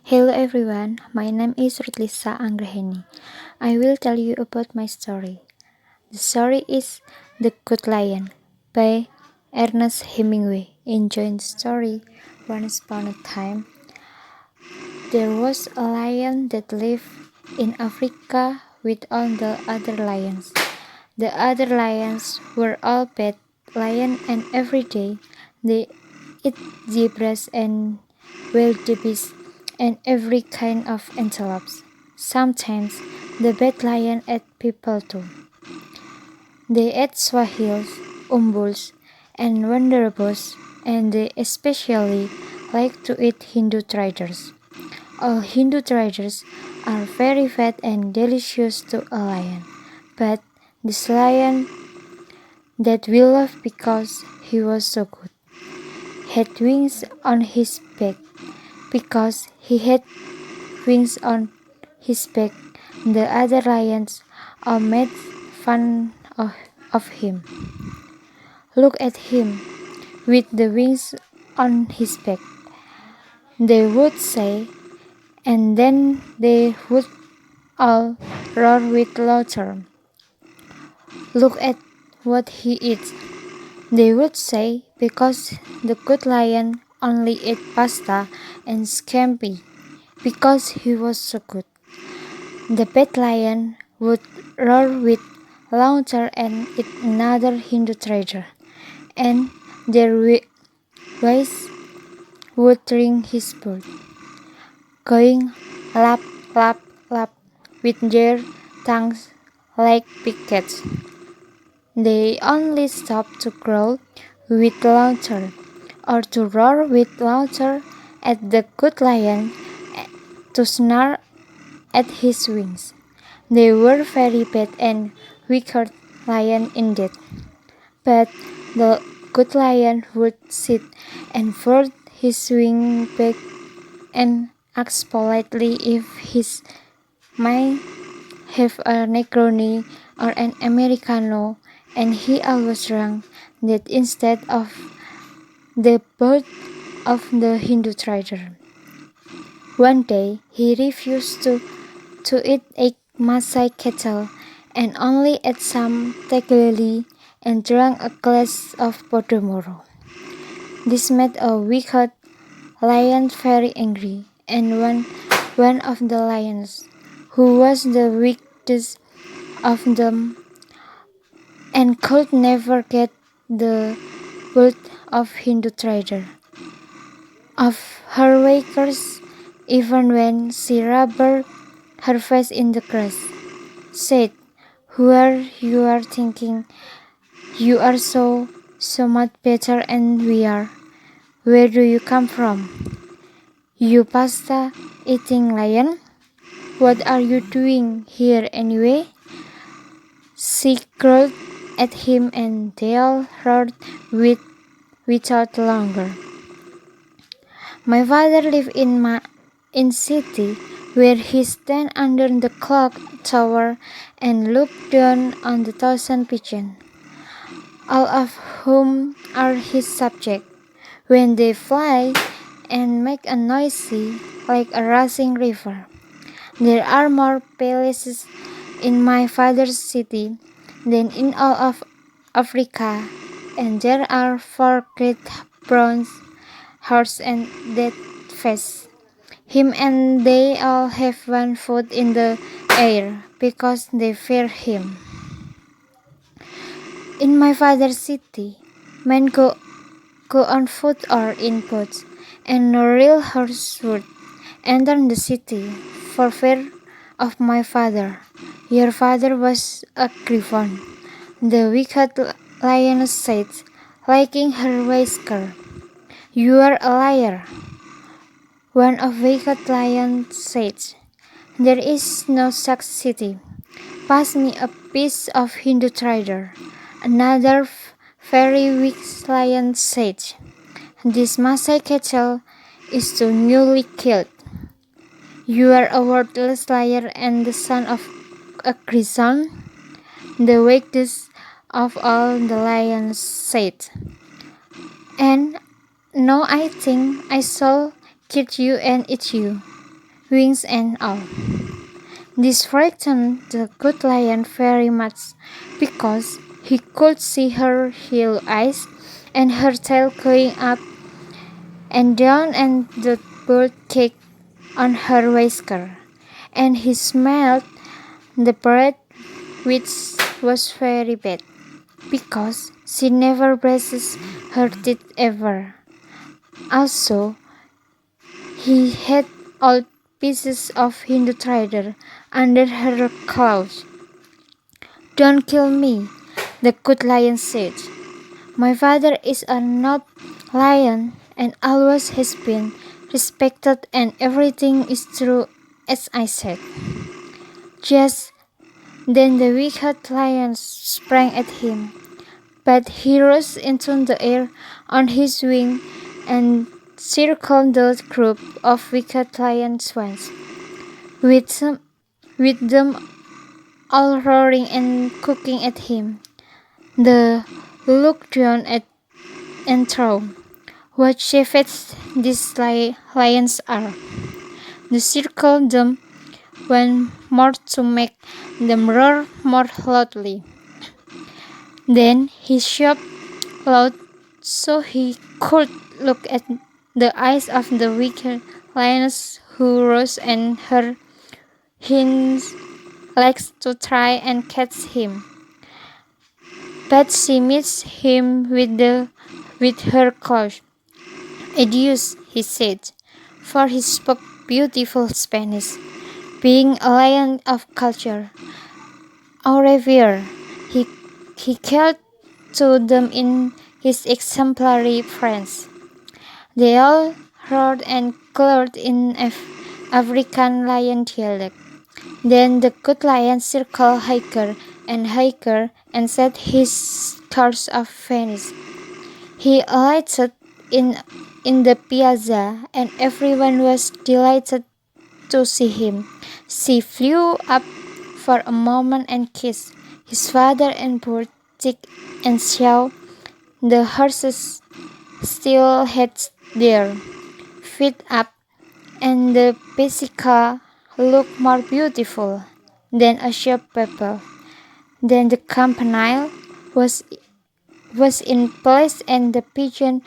Hello everyone, my name is Rutlisa Anggraheni. I will tell you about my story. The story is The Good Lion by Ernest Hemingway. Enjoy the story. Once upon a time, there was a lion that lived in Africa with all the other lions. The other lions were all pet lions, and every day they eat zebras and wildebeest and every kind of antelopes. Sometimes the bad lion ate people too. They ate swahils, umbuls, and wanderers, and they especially like to eat Hindu traders. All Hindu traders are very fat and delicious to a lion, but this lion that we love because he was so good had wings on his back. Because he had wings on his back, the other lions all made fun of him. Look at him with the wings on his back, they would say, and then they would all roar with laughter. Look at what he eats, they would say, because the good lion only ate pasta and scampi, because he was so good. The bad lion would roar with laughter and eat another Hindu treasure, and their voice would ring his bird, going lap, lap, lap, with their tongues like big cats. They only stopped to growl with laughter, or to roar with laughter at the good lion, to snarl at his wings. They were very bad and wicked lion indeed. But the good lion would sit and fold his wing back and ask politely if his might have a Negroni or an Americano, and he always drank that instead of the bird of the Hindu trader. One day he refused to eat egg Masai kettle and only ate some tequila and drank a glass of Podomoro. This made a wicked lion very angry, and one of the lions, who was the wickedest of them and could never get the blood of Hindu trader, of her wakers, even when she rubbed her face in the grass, said, "Where you are thinking you are so much better and we are. Where do you come from? You pasta eating lion? What are you doing here anyway?" She growled at him and they all roared without longer. My father lived in city, where he stand under the clock tower and looked down on the thousand pigeons, all of whom are his subjects. When they fly and make a noise like a rushing river. There are more palaces in my father's city than in all of Africa, and there are 4 great bronze horses and that face him, and they all have one foot in the air because they fear him. In my father's city, men go on foot or in boats, and no real horse would enter the city for fear of my father. Your father was a griffon, the wicked lioness said, licking her whisker. You are a liar. One of wicked lions said, there is no such city. Pass me a piece of Hindu trader. Another very wicked lion said, this Masai cattle is too newly killed. You are a worthless liar and the son of a griffon. The wickedest of all the lions said, and now I think I shall kill you and eat you. wings and all. This frightened the good lion very much because he could see her yellow eyes and her tail going up and down and the bird kicked on her whisker. And he smelled the bread, which was very bad because she never brushes her teeth ever. Also, he had old pieces of Hindu trader under her claws. Don't kill me, the good lion said. My father is a not lion and always has been respected and everything is true as I said. Just then the wicked lion sprang at him, but he rose into the air on his wing and circled the group of wicked lions once, with them all roaring and cooking at him. The looked down at and thought, what savage these lions are. They circled them one more to make them roar more loudly. Then he shouted loud so he could look at the eyes of the wicked lioness who rose on her hind legs to try and catch him. But she missed him with her claws. Adios, he said, for he spoke beautiful Spanish, being a lion of culture. Au revoir, he called to them in his exemplary French. They all roared and glared in African lion dialect. Then the good lion circled higher and set his course of Venice. He alighted in the piazza, and everyone was delighted to see him. She flew up for a moment and kissed his father and bird cheek and saw the horses still had their feet up, and the Pesica looked more beautiful than a shop paper. Then the campanile was in place and the pigeons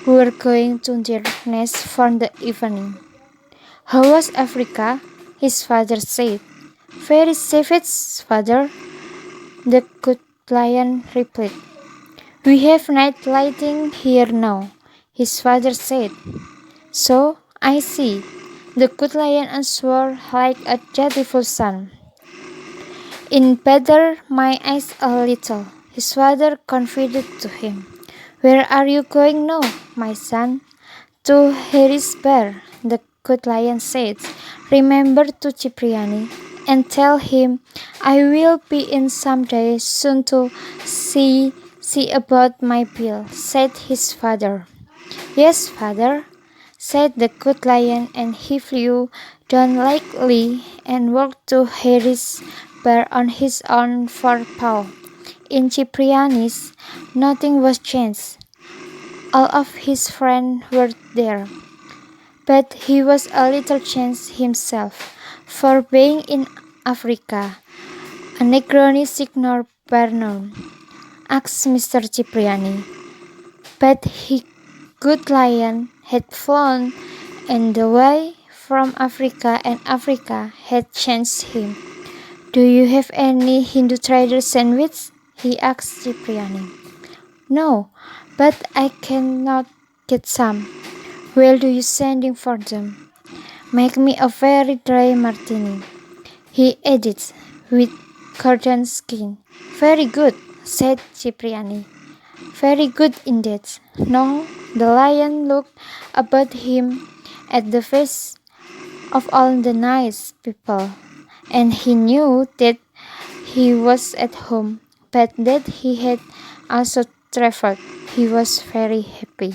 were going to their nest for the evening. How was Africa? His father said. Very savage, father, the good lion replied. We have night lighting here now, his father said. So, I see, the good lion answered like a dutiful son. It better my eyes a little, his father confided to him. Where are you going now, my son? To Harrisburg, the good lion said. Remember to Cipriani and tell him I will be in some day soon to see about my bill, said his father. Yes, father, said the good lion, and he flew down lightly and walked to Harrisburg on his own forepaw. In Cipriani's, nothing was changed. All of his friends were there, but he was a little changed himself, for being in Africa, a Negroni signor Vernon, asked Mr. Cipriani. But he good lion had flown and away from Africa, and Africa had changed him. Do you have any Hindu trader sandwich? He asked Cipriani. No, but I cannot get some. Where do you sending for them? Make me a very dry martini, he added with curdled skin. Very good, said Cipriani. Very good indeed. Now the lion looked about him at the face of all the nice people, and he knew that he was at home, but that he had also traveled. He was very happy.